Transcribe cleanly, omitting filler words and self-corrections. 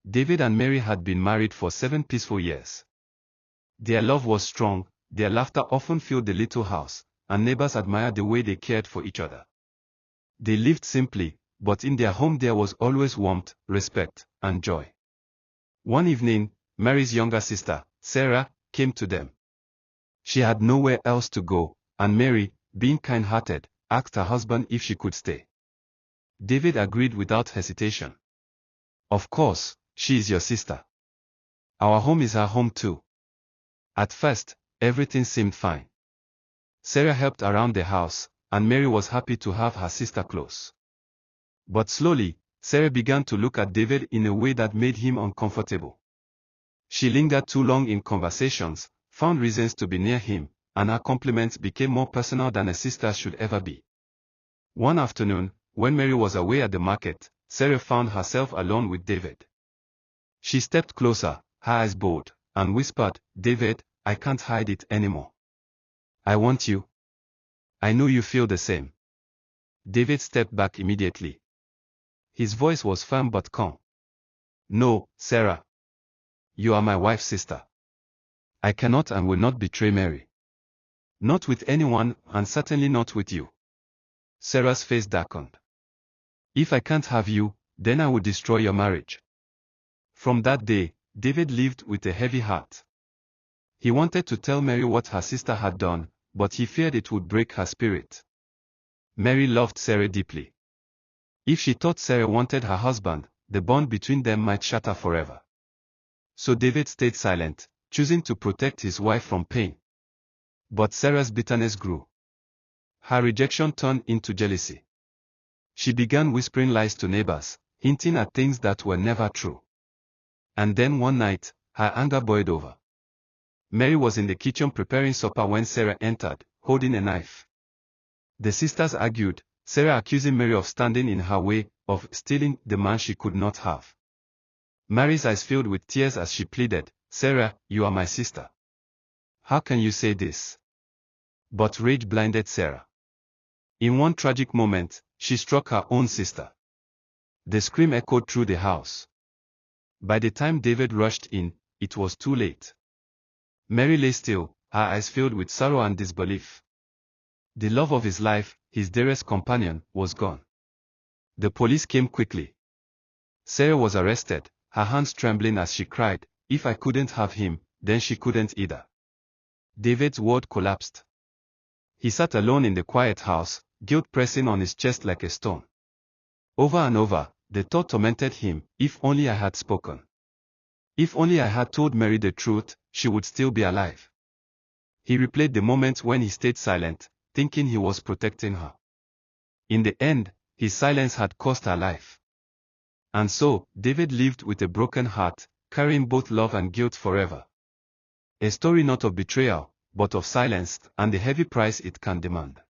David and Mary had been married for 7 peaceful years. Their love was strong, their laughter often filled the little house, and neighbors admired the way they cared for each other. They lived simply, but in their home there was always warmth, respect, and joy. One evening, Mary's younger sister, Sarah, came to them. She had nowhere else to go, and Mary, being kind-hearted, asked her husband if she could stay. David agreed without hesitation. "Of course, she is your sister. Our home is her home too." At first, everything seemed fine. Sarah helped around the house, and Mary was happy to have her sister close. But slowly, Sarah began to look at David in a way that made him uncomfortable. She lingered too long in conversations, found reasons to be near him, and her compliments became more personal than a sister should ever be. One afternoon, when Mary was away at the market, Sarah found herself alone with David. She stepped closer, her eyes bold, and whispered, "David, I can't hide it anymore. I want you. I know you feel the same." David stepped back immediately. His voice was firm but calm. "No, Sarah. You are my wife's sister. I cannot and will not betray Mary. Not with anyone, and certainly not with you." Sarah's face darkened. "If I can't have you, then I will destroy your marriage." From that day, David lived with a heavy heart. He wanted to tell Mary what her sister had done, but he feared it would break her spirit. Mary loved Sarah deeply. If she thought Sarah wanted her husband, the bond between them might shatter forever. So David stayed silent, choosing to protect his wife from pain. But Sarah's bitterness grew. Her rejection turned into jealousy. She began whispering lies to neighbors, hinting at things that were never true. And then one night, her anger boiled over. Mary was in the kitchen preparing supper when Sarah entered, holding a knife. The sisters argued, Sarah accusing Mary of standing in her way, of stealing the man she could not have. Mary's eyes filled with tears as she pleaded, "Sarah, you are my sister. How can you say this?" But rage blinded Sarah. In one tragic moment, she struck her own sister. The scream echoed through the house. By the time David rushed in, it was too late. Mary lay still, her eyes filled with sorrow and disbelief. The love of his life, his dearest companion, was gone. The police came quickly. Sarah was arrested, her hands trembling as she cried, "If I couldn't have him, then she couldn't either." David's world collapsed. He sat alone in the quiet house, guilt pressing on his chest like a stone. Over and over, the thought tormented him, "If only I had spoken. If only I had told Mary the truth, she would still be alive." He replayed the moments when he stayed silent, thinking he was protecting her. In the end, his silence had cost her life. And so, David lived with a broken heart, carrying both love and guilt forever. A story not of betrayal, but of silence, and the heavy price it can demand.